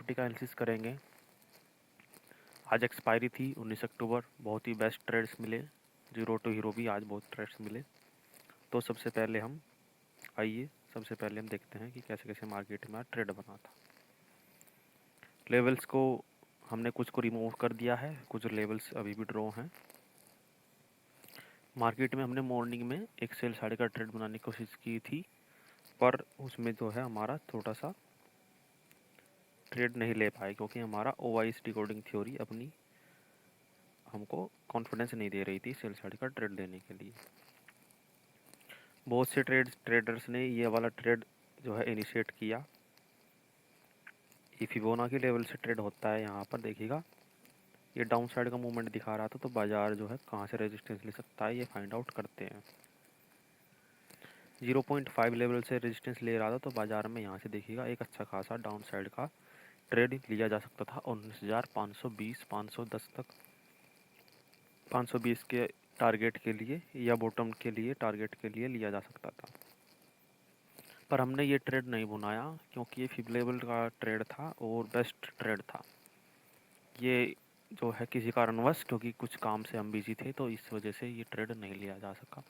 Nifty का analysis करेंगे। आज एक्सपायरी थी 19 अक्टूबर। बहुत ही बेस्ट ट्रेड्स मिले, जीरो टू हीरो भी आज बहुत ट्रेड्स मिले। तो सबसे पहले हम देखते हैं कि कैसे कैसे मार्केट में आज ट्रेड बना था। लेवल्स को हमने कुछ को रिमूव कर दिया है, कुछ लेवल्स अभी भी ड्रॉ हैं। मार्केट में हमने मॉर्निंग में एक सेल साइड का ट्रेड बनाने की कोशिश की थी, पर उसमें जो है हमारा थोड़ा सा ट्रेड नहीं ले पाए, क्योंकि हमारा OIS डिकोडिंग थ्योरी अपनी हमको कॉन्फिडेंस नहीं दे रही थी सेल साइड का ट्रेड लेने के लिए। बहुत से ट्रेडर्स ने ये वाला ट्रेड जो है इनिशिएट किया। ये फिबोनाची लेवल से ट्रेड होता है। यहाँ पर देखिएगा ये डाउन साइड का मूवमेंट दिखा रहा था, तो बाजार जो है कहाँ से रेजिस्टेंस ले सकता है ये फाइंड आउट करते हैं। 0.5 लेवल से रेजिस्टेंस ले रहा था, तो बाजार में यहाँ से देखिएगा एक अच्छा खासा डाउन साइड का ट्रेड लिया जा सकता था 19,520 510 तक। 520 के टारगेट के लिए या बॉटम के लिए टारगेट के लिए लिया जा सकता था, पर हमने ये ट्रेड नहीं बनाया क्योंकि ये फिब लेवल का ट्रेड था और बेस्ट ट्रेड था। ये जो है किसी कारणवश, क्योंकि कुछ काम से हम बिजी थे, तो इस वजह से ये ट्रेड नहीं लिया जा सका।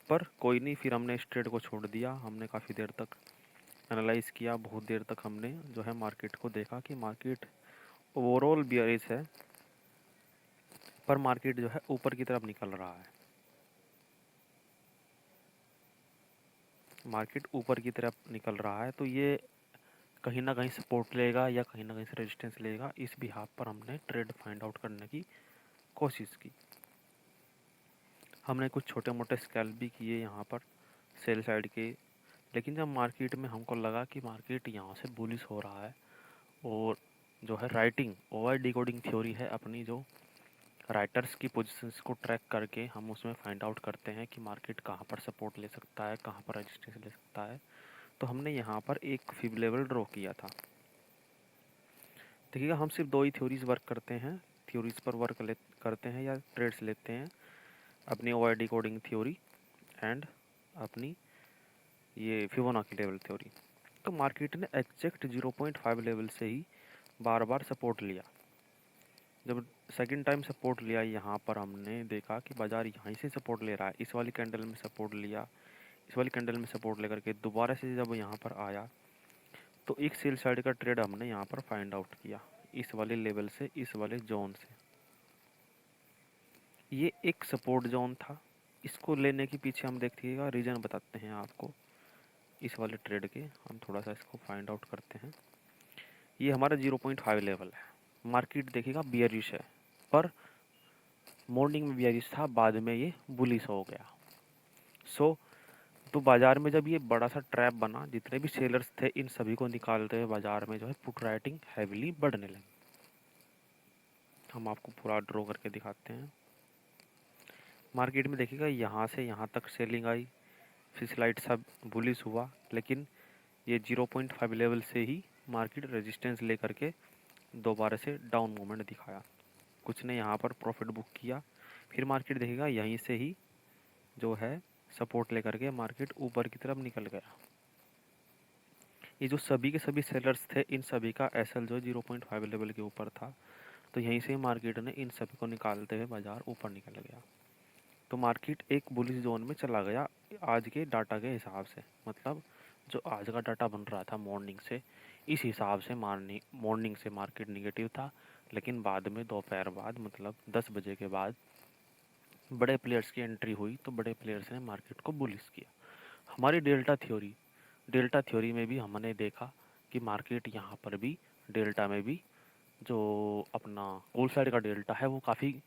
पर कोई नहीं, फिर हमने इस ट्रेड को छोड़ दिया। हमने काफ़ी देर तक एनालाइज किया, बहुत देर तक हमने जो है मार्केट को देखा कि मार्केट ओवरऑल बियरिश है, पर मार्केट जो है ऊपर की तरफ निकल रहा है। मार्केट ऊपर की तरफ निकल रहा है, तो ये कहीं ना कहीं सपोर्ट लेगा या कहीं ना कहीं से रेजिस्टेंस लेगा। इस बिहाफ पर हमने ट्रेड फाइंड आउट करने की कोशिश की। हमने कुछ छोटे मोटे स्कैल्प भी किए यहाँ पर सेल साइड के, लेकिन जब मार्केट में हमको लगा कि मार्केट यहाँ से बुलिश हो रहा है, और जो है राइटिंग ओवर डिकोडिंग थ्योरी है अपनी, जो राइटर्स की पोजीशंस को ट्रैक करके हम उसमें फाइंड आउट करते हैं कि मार्केट कहाँ पर सपोर्ट ले सकता है, कहाँ पर रेजिस्टेंस ले सकता है। तो हमने यहाँ पर एक फिब लेवल ड्रॉ किया था। देखिएगा, हम सिर्फ दो ही थ्योरीज वर्क करते हैं, थ्योरीज पर वर्क करते हैं या ट्रेड्स लेते हैं, अपनी ओवर डिकोडिंग थ्योरी एंड अपनी ये फिबोनाची लेवल थ्योरी। तो मार्केट ने एग्जैक्ट 0.5 लेवल से ही बार बार सपोर्ट लिया। जब सेकंड टाइम सपोर्ट लिया, यहाँ पर हमने देखा कि बाज़ार यहीं से सपोर्ट ले रहा है। इस वाली कैंडल में सपोर्ट लिया, इस वाली कैंडल में सपोर्ट लेकर के दोबारा से जब यहाँ पर आया, तो एक सेल साइड का ट्रेड हमने यहाँ पर फाइंड आउट किया, इस वाले लेवल से, इस वाले जोन से। ये एक सपोर्ट जोन था। इसको लेने के पीछे हम देखिएगा रीज़न बताते हैं आपको। इस वाले ट्रेड के हम थोड़ा सा इसको फाइंड आउट करते हैं। ये हमारा 0.5 लेवल है। मार्केट देखिएगा बियरिश है, पर मॉर्निंग में बियरिश था, बाद में ये बुलिश हो गया। तो बाजार में जब ये बड़ा सा ट्रैप बना, जितने भी सेलर्स थे इन सभी को निकालते हुए बाजार में जो है पुट राइटिंग हैविली बढ़ने लगी। हम आपको पूरा ड्रॉ करके दिखाते हैं। मार्केट में देखिएगा यहाँ से यहाँ तक सेलिंग आई, फिर स्लाइड सब बुलिश हुआ, लेकिन ये 0.5 लेवल से ही मार्केट रेजिस्टेंस लेकर के दोबारा से डाउन मूवमेंट दिखाया। कुछ ने यहाँ पर प्रॉफिट बुक किया, फिर मार्केट देखिएगा यहीं से ही जो है सपोर्ट लेकर के मार्केट ऊपर की तरफ निकल गया। ये जो सभी के सभी सेलर्स थे, इन सभी का एसएल जो 0.5 लेवल के ऊपर था, तो यहीं से मार्केट ने इन सभी को निकालते हुए बाजार ऊपर निकल गया। तो मार्केट एक बुलिश जोन में चला गया आज के डाटा के हिसाब से। मतलब जो आज का डाटा बन रहा था मॉर्निंग से, इस हिसाब से मॉर्निंग से मार्केट निगेटिव था, लेकिन बाद में दोपहर बाद मतलब 10 बजे के बाद बड़े प्लेयर्स की एंट्री हुई, तो बड़े प्लेयर्स ने मार्केट को बुलिश किया। हमारी डेल्टा थ्योरी में भी हमने देखा कि मार्केट यहाँ पर भी डेल्टा में भी जो अपना कॉल साइड का डेल्टा है वो काफ़ी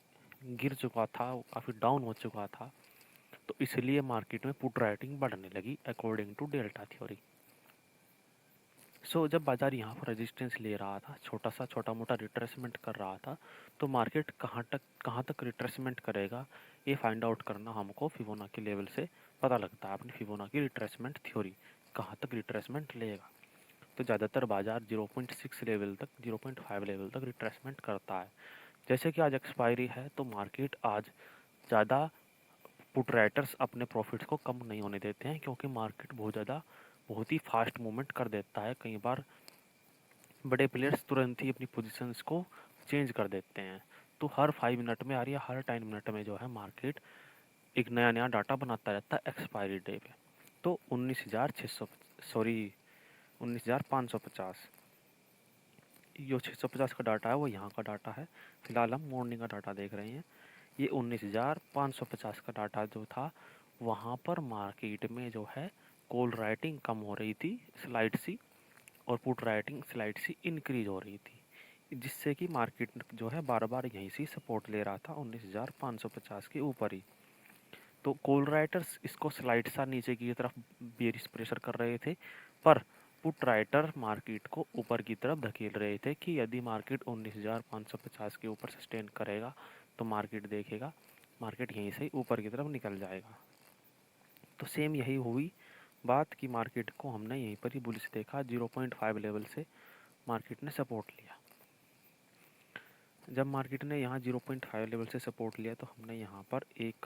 गिर चुका था, वो काफ़ी डाउन हो चुका था। तो इसलिए मार्केट में पुट राइटिंग बढ़ने लगी अकॉर्डिंग टू डेल्टा थ्योरी। जब बाजार यहाँ पर रेजिस्टेंस ले रहा था, छोटा मोटा रिट्रेसमेंट कर रहा था, तो मार्केट कहाँ तक रिट्रेसमेंट करेगा ये फाइंड आउट करना हमको फिबोनाची लेवल से पता लगता है। अपनी फिबोनाची रिट्रेसमेंट थ्योरी कहाँ तक रिट्रेसमेंट लेगा, तो ज़्यादातर बाजार 0.6 लेवल तक, 0.5 लेवल तक रिट्रेसमेंट करता है। जैसे कि आज एक्सपायरी है, तो मार्केट आज ज़्यादा पुट राइटर्स अपने प्रॉफिट्स को कम नहीं होने देते हैं, क्योंकि मार्केट बहुत ही फास्ट मूवमेंट कर देता है। कई बार बड़े प्लेयर्स तुरंत ही अपनी पोजीशंस को चेंज कर देते हैं। तो हर 5 मिनट में या हर 10 मिनट में जो है मार्केट एक नया नया डाटा बनाता रहता है एक्सपायरी डे पे। तो 19,550 जो 650 का डाटा है वो यहाँ का डाटा है। फिलहाल हम मॉर्निंग का डाटा देख रहे हैं। ये 19,550 का डाटा जो था, वहाँ पर मार्केट में जो है कॉल राइटिंग कम हो रही थी स्लाइड सी, और पुट राइटिंग स्लाइड सी इंक्रीज हो रही थी, जिससे कि मार्केट जो है बार बार यहीं से सपोर्ट ले रहा था 19,550 के ऊपर ही। तो कॉल राइटर्स इसको स्लाइड सा नीचे की तरफ बेरिश प्रेशर कर रहे थे, पर पुट राइटर मार्केट को ऊपर की तरफ धकेल रहे थे कि यदि मार्केट 19,550 के ऊपर सस्टेन करेगा तो मार्केट देखेगा मार्केट यहीं से ऊपर की तरफ निकल जाएगा। तो सेम यही हुई बात कि मार्केट को हमने यहीं पर ही बुलिश देखा। 0.5 लेवल से मार्केट ने सपोर्ट लिया। जब मार्केट ने यहाँ 0.5 लेवल से सपोर्ट लिया तो हमने यहाँ पर एक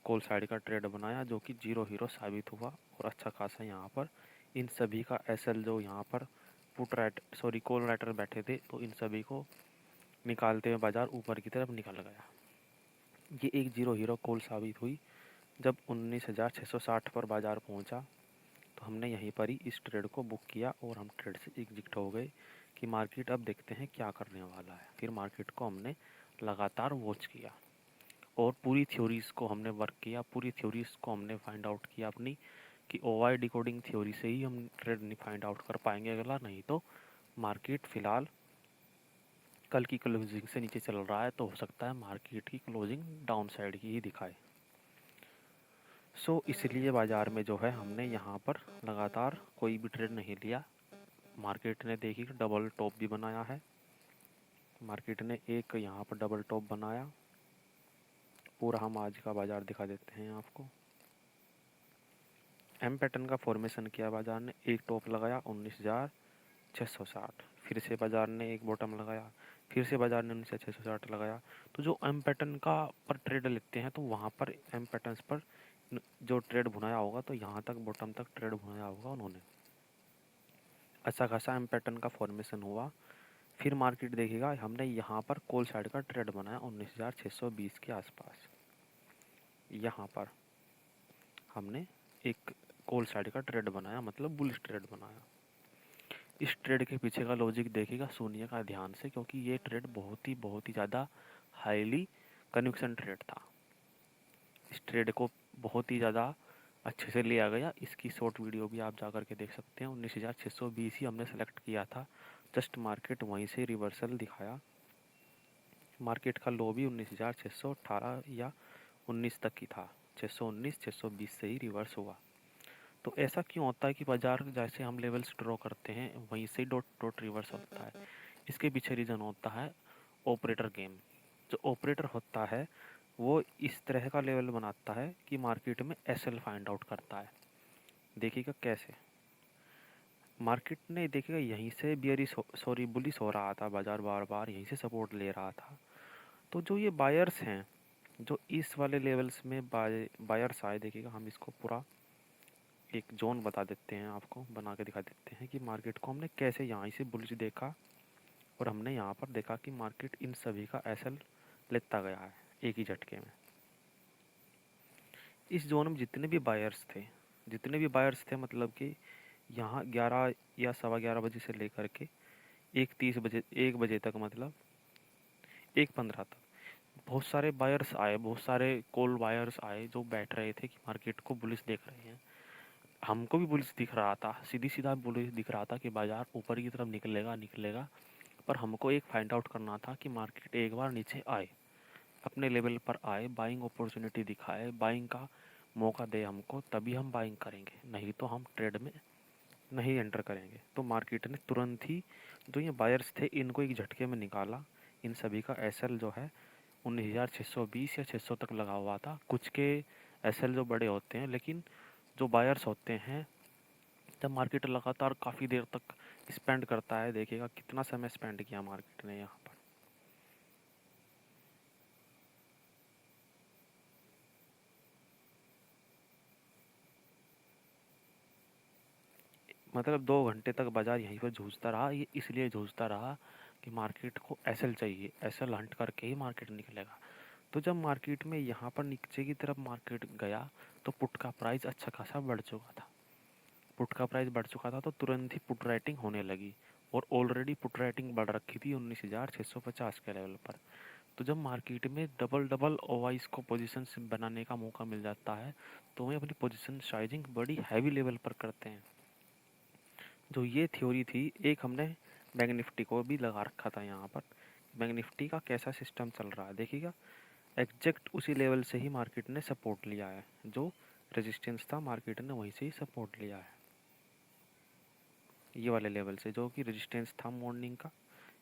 कॉल साइड का ट्रेड बनाया जो कि जीरो हीरो साबित हुआ, और अच्छा खासा यहाँ पर इन सभी का एसएल जो यहाँ पर कॉल राइटर बैठे थे, तो इन सभी को निकालते हुए बाज़ार ऊपर की तरफ निकल गया। ये एक जीरो हीरो कॉल साबित हुई। जब 19,660 पर बाज़ार पहुँचा तो हमने यहीं पर ही इस ट्रेड को बुक किया और हम ट्रेड से एग्जिट हो गए कि मार्केट अब देखते हैं क्या करने वाला है। फिर मार्केट को हमने लगातार वॉच किया और पूरी थ्योरीज़ को हमने वर्क किया, पूरी थ्योरीज़ को हमने फाइंड आउट किया अपनी, कि ओवाई डिकोडिंग थ्योरी से ही हम ट्रेड नहीं फाइंड आउट कर पाएंगे अगला, नहीं तो मार्केट फ़िलहाल कल की क्लोजिंग से नीचे चल रहा है, तो हो सकता है मार्केट की क्लोजिंग डाउन साइड की ही दिखाए। इसलिए बाज़ार में जो है हमने यहाँ पर लगातार कोई भी ट्रेड नहीं लिया। मार्केट ने देखी डबल टॉप भी बनाया है, मार्केट ने एक यहाँ पर डबल टॉप बनाया। पूरा हम आज का बाज़ार दिखा देते हैं आपको। एम पैटर्न का फॉर्मेशन किया बाज़ार ने, एक टॉप लगाया 19,660, फिर से बाज़ार ने एक बॉटम लगाया, फिर से बाज़ार ने 19,660 लगाया। तो जो एम पैटर्न का पर ट्रेड लेते हैं तो वहाँ पर एम पैटर्न्स पर जो ट्रेड भुनाया होगा, तो यहाँ तक बॉटम तक ट्रेड भुनाया होगा उन्होंने। अच्छा खासा एम पैटर्न का फॉर्मेशन हुआ। फिर मार्केट देखेगा हमने यहाँ पर कॉल साइड का ट्रेड बनाया 19,620 के आसपास। यहाँ पर हमने एक कॉल साइड का ट्रेड बनाया, मतलब बुलिश ट्रेड बनाया। इस ट्रेड के पीछे का लॉजिक देखिएगा, सुनिएगा ध्यान से, क्योंकि ये ट्रेड बहुत ही ज़्यादा हाईली कन्विक्शन ट्रेड था। इस ट्रेड को बहुत ही ज़्यादा अच्छे से लिया गया। इसकी शॉर्ट वीडियो भी आप जा कर के देख सकते हैं। 19,620 ही हमने सेलेक्ट किया था। जस्ट मार्केट वहीं से रिवर्सल दिखाया। मार्केट का लो भी 19,618 या 19 तक ही था। 619 620 से ही रिवर्स हुआ। तो ऐसा क्यों होता है कि बाज़ार जैसे हम लेवल्स ड्रॉ करते हैं वहीं से डॉट डॉट रिवर्स होता है? इसके पीछे रीज़न होता है ऑपरेटर गेम। जो ऑपरेटर होता है वो इस तरह का लेवल बनाता है कि मार्केट में एसएल फाइंड आउट करता है। देखिएगा कैसे मार्केट ने, देखिएगा यहीं से बुलिश हो रहा था बाज़ार, बार बार यहीं से सपोर्ट ले रहा था। तो जो ये बायर्स हैं जो इस वाले लेवल्स में बायर्स आए, देखिएगा हम इसको पूरा एक जोन बता देते हैं, आपको बना के दिखा देते हैं कि मार्केट को हमने कैसे यहाँ से बुलिश देखा, और हमने यहाँ पर देखा कि मार्केट इन सभी का एसएल लेता गया है एक ही झटके में। इस जोन में जितने भी बायर्स थे मतलब कि यहाँ 11 या सवा 11 बजे से लेकर के 1:30 बजे 1 बजे तक, मतलब 1:15 तक बहुत सारे बायर्स आए, बहुत सारे कॉल बायर्स आए जो बैठ रहे थे कि मार्केट को बुलिश देख रहे हैं। हमको भी बुलिश दिख रहा था, सीधी सीधा बुलिश दिख रहा था कि बाज़ार ऊपर की तरफ निकलेगा। पर हमको एक फाइंड आउट करना था कि मार्केट एक बार नीचे आए, अपने लेवल पर आए, बाइंग अपॉर्चुनिटी दिखाए, बाइंग का मौका दे हमको, तभी हम बाइंग करेंगे, नहीं तो हम ट्रेड में नहीं एंटर करेंगे। तो मार्केट ने तुरंत ही जो ये बायर्स थे इनको एक झटके में निकाला। इन सभी का एसएल जो है 19,620 या 600 तक लगा हुआ था। कुछ के एसएल जो बड़े होते हैं, लेकिन जो बायर्स होते हैं, जब मार्केट लगातार काफ़ी देर तक स्पेंड करता है, देखिएगा कितना समय स्पेंड किया मार्केट ने यहाँ पर। मतलब 2 घंटे तक बाज़ार यहीं पर जूझता रहा। ये इसलिए जूझता रहा कि मार्केट को एसएल चाहिए, एसएल हंट करके ही मार्केट निकलेगा। तो जब मार्केट में यहाँ पर नीचे की तरफ मार्केट गया तो पुट का प्राइस अच्छा खासा बढ़ चुका था। पुट का प्राइस बढ़ चुका था तो तुरंत ही पुट राइटिंग होने लगी, और ऑलरेडी पुट राइटिंग बढ़ रखी थी 19,650 के लेवल पर। तो जब मार्केट में डबल डबल ओवाइस को पोजीशन बनाने का मौका मिल जाता है तो वे अपनी पोजीशन साइजिंग बड़ी हैवी लेवल पर करते हैं। जो ये थ्योरी थी, एक हमने बैंक निफ्टी को भी लगा रखा था यहाँ पर। बैंक निफ्टी का कैसा सिस्टम चल रहा है देखिएगा, एग्जैक्ट उसी लेवल से ही मार्केट ने सपोर्ट लिया है। जो रेजिस्टेंस था मार्केट ने वहीं से ही सपोर्ट लिया है, ये वाले लेवल से जो कि रेजिस्टेंस था मॉर्निंग का,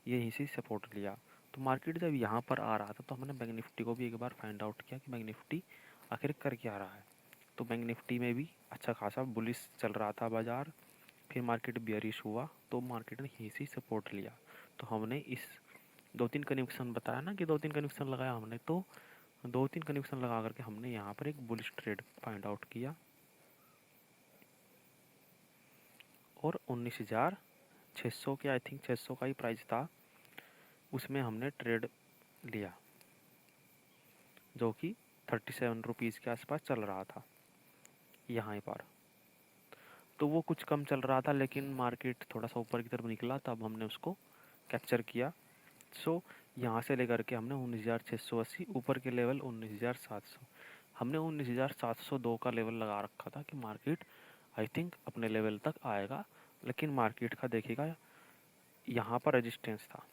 यहीं से सपोर्ट लिया। तो मार्केट जब यहाँ पर आ रहा था तो हमने बैंक निफ्टी को भी एक बार फाइंड आउट किया कि बैंक निफ्टी आखिर कर क्या रहा है। तो बैंक निफ्टी में भी अच्छा खासा बुलिश चल रहा था बाज़ार। फिर मार्केट बियरिश हुआ तो मार्केट ने यहीं से सपोर्ट लिया। तो हमने इस 2-3 कन्विक्शन बताया ना कि 2-3 कन्विक्शन लगाया हमने, तो 2-3 कन्विक्शन लगा करके हमने यहाँ पर एक बुलिश ट्रेड फाइंड आउट किया और 19,600 के आई थिंक 600 का ही प्राइस था, उसमें हमने ट्रेड लिया जो कि 37 रुपीज़ के आसपास चल रहा था यहाँ पर। तो वो कुछ कम चल रहा था लेकिन मार्केट थोड़ा सा ऊपर की तरफ निकला, तब हमने उसको कैप्चर किया। सो यहाँ से लेकर के हमने 19,680 ऊपर के लेवल 19,700, हमने 19,702 का लेवल लगा रखा था कि मार्केट आई थिंक अपने लेवल तक आएगा। लेकिन मार्केट का देखिएगा यहाँ पर रेजिस्टेंस था,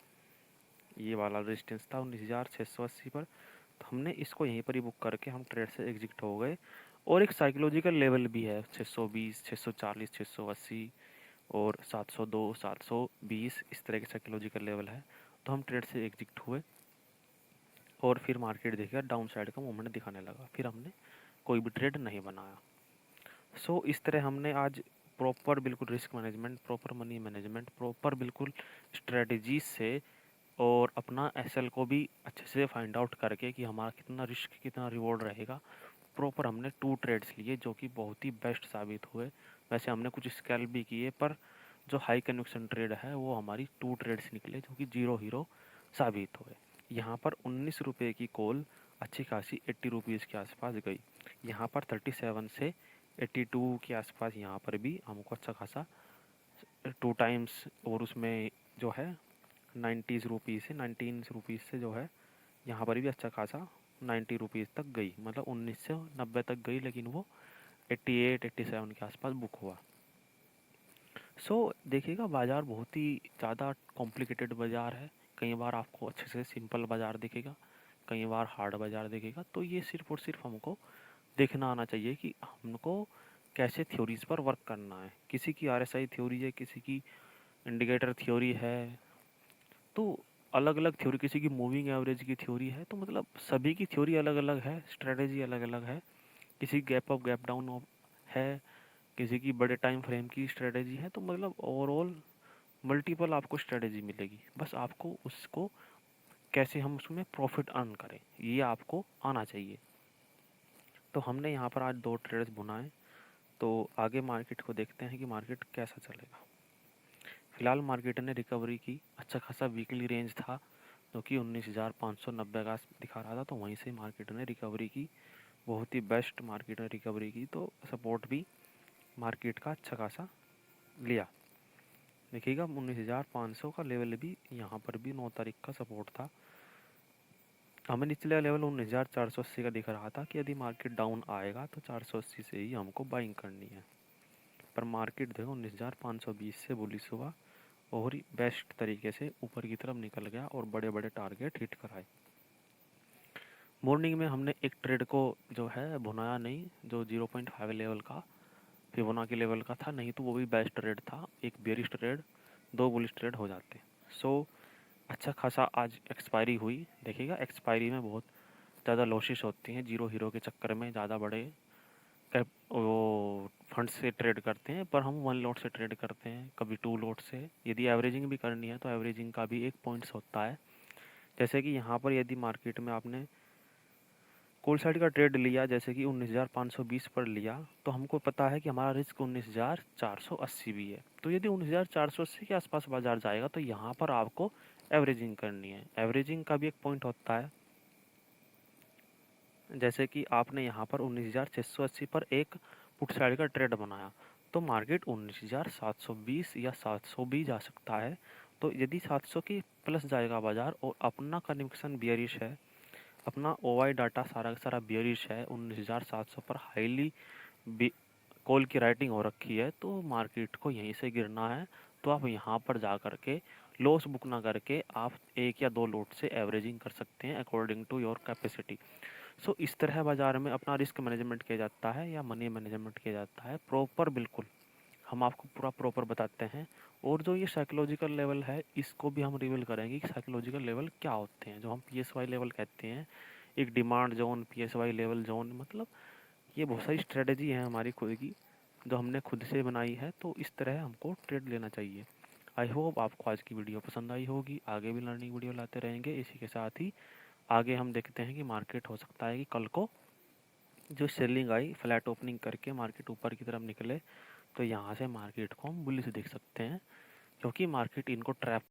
ये वाला रेजिस्टेंस था 19,680 पर। तो हमने इसको यहीं पर ही बुक करके हम ट्रेड से एग्जिट हो गए। और एक साइकोलॉजिकल लेवल भी है 620, 640, 680 और 702, 720, इस तरह के साइकोलॉजिकल लेवल है। तो हम ट्रेड से एग्जिट हुए और फिर मार्केट देखिएगा डाउन साइड का मूवमेंट दिखाने लगा, फिर हमने कोई भी ट्रेड नहीं बनाया। सो इस तरह हमने आज प्रॉपर बिल्कुल risk management, proper money management, proper बिल्कुल स्ट्रेटजी से और अपना एसएल को भी अच्छे से फाइंड आउट करके कि हमारा कितना रिस्क कितना रिवॉर्ड रहेगा, प्रॉपर हमने 2 ट्रेड्स लिए जो कि बहुत ही बेस्ट साबित हुए। वैसे हमने कुछ स्कैल्प भी किए पर जो हाई कन्विक्शन ट्रेड है वो हमारी 2 ट्रेड्स निकले जो कि जीरो हीरो साबित हुए। यहाँ पर 19 रुपये की कॉल अच्छी खासी 80 रुपीज़ के आसपास गई। यहाँ पर 37 से 82 के आसपास यहाँ पर भी हमको अच्छा खासा 2 टाइम्स, और उसमें जो है 90 रुपीज़ से 19 रुपीज़ से जो है यहाँ पर भी अच्छा खासा 90 रुपीज़ तक गई, मतलब 1990 तक गई, लेकिन वो 88-87 के आसपास बुक हुआ। सो देखिएगा बाज़ार बहुत ही ज़्यादा कॉम्प्लिकेटेड बाज़ार है। कई बार आपको अच्छे से सिंपल बाज़ार दिखेगा, कई बार हार्ड बाज़ार दिखेगा। तो ये सिर्फ़ और सिर्फ हमको देखना आना चाहिए कि हमको कैसे थ्योरीज़ पर वर्क करना है। किसी की आरएसआई थ्योरी है, किसी की इंडिकेटर थ्योरी है, तो अलग अलग थ्योरी, किसी की मूविंग एवरेज की थ्योरी है। तो मतलब सभी की थ्योरी अलग अलग है, स्ट्रेटेजी अलग अलग है। किसी गैप अप गैप डाउन है, किसी की बड़े टाइम फ्रेम की स्ट्रेटेजी है। तो मतलब ओवरऑल मल्टीपल आपको स्ट्रेटेजी मिलेगी, बस आपको उसको कैसे हम उसमें प्रॉफिट अर्न करें ये आपको आना चाहिए। तो हमने यहाँ पर आज 2 ट्रेड्स बुनाए, तो आगे मार्केट को देखते हैं कि मार्केट कैसा चलेगा। फिलहाल मार्केट ने रिकवरी की, अच्छा खासा वीकली रेंज था जो कि 19,590 का दिखा रहा था, तो वहीं से मार्केट ने रिकवरी की, बहुत ही बेस्ट मार्केट ने रिकवरी की। तो सपोर्ट भी मार्केट का अच्छा खासा लिया। देखिएगा 19,500 का लेवल भी यहाँ पर भी 9 तारीख का सपोर्ट था। हमें निचले लेवल 19,480 का दिख रहा था कि यदि मार्केट डाउन आएगा तो 480 से ही हमको बाइंग करनी है। पर मार्केट देखो 19,520 से बुलिश हुआ और बेस्ट तरीके से ऊपर की तरफ निकल गया और बड़े बड़े टारगेट हिट कराए। मॉर्निंग में हमने एक ट्रेड को जो है भुनाया नहीं, जो 0.5 लेवल का फिबोनाची लेवल का था, नहीं तो वो भी बेस्ट ट्रेड था। एक बेरिश ट्रेड, 2 बुलिश ट्रेड हो जाते। सो अच्छा खासा आज एक्सपायरी हुई। देखिएगा एक्सपायरी में बहुत ज़्यादा लॉसेस होती हैं, जीरो हीरो के चक्कर में ज़्यादा बड़े कैप वो फंड से ट्रेड करते हैं, पर हम 1 लॉट से ट्रेड करते हैं, कभी 2 लॉट से। यदि एवरेजिंग भी करनी है तो एवरेजिंग का भी एक पॉइंट्स होता है। जैसे कि यहाँ पर यदि मार्केट में आपने कॉल साइड का ट्रेड लिया जैसे कि 19,520 पर लिया, तो हमको पता है कि हमारा रिस्क 19,480 भी है। तो यदि 19,480 के आसपास बाजार जाएगा तो यहाँ पर आपको एवरेजिंग करनी है। एवरेजिंग का भी एक पॉइंट होता है, जैसे कि आपने यहाँ पर 19,680 पर एक पुट साइड का ट्रेड बनाया, तो मार्केट 19,720 या 700 भी जा सकता है। तो यदि 700 की प्लस जाएगा बाजार और अपना कन्विक्शन बियरिश है, अपना ओवाई डाटा सारा का सारा बियरिश है, 19,700 पर हाईली कॉल की राइटिंग हो रखी है, तो मार्केट को यहीं से गिरना है। तो आप यहाँ पर जा करके लॉस बुक ना करके आप एक या दो लोट से एवरेजिंग कर सकते हैं अकॉर्डिंग टू योर कैपेसिटी। सो इस तरह बाज़ार में अपना रिस्क मैनेजमेंट किया जाता है या मनी मैनेजमेंट किया जाता है प्रॉपर। बिल्कुल हम आपको पूरा प्रॉपर बताते हैं। और जो ये साइकोलॉजिकल लेवल है, इसको भी हम रिवील करेंगे कि साइकोलॉजिकल लेवल क्या होते हैं, जो हम PSY लेवल कहते हैं। एक demand zone, PSY level zone, मतलब ये बहुत सारी स्ट्रेटजी है हमारी खुद की, जो हमने खुद से बनाई है। तो इस तरह हमको ट्रेड लेना चाहिए। आई होप आपको आज की वीडियो पसंद आई होगी। आगे भी लर्निंग वीडियो लाते रहेंगे। इसी के साथ ही आगे हम देखते हैं कि मार्केट हो सकता है कि कल को जो सेलिंग आई, फ्लैट ओपनिंग करके मार्केट ऊपर की तरफ निकले, तो यहाँ से मार्केट को हम बुलिश देख सकते हैं, क्योंकि मार्केट इनको ट्रैप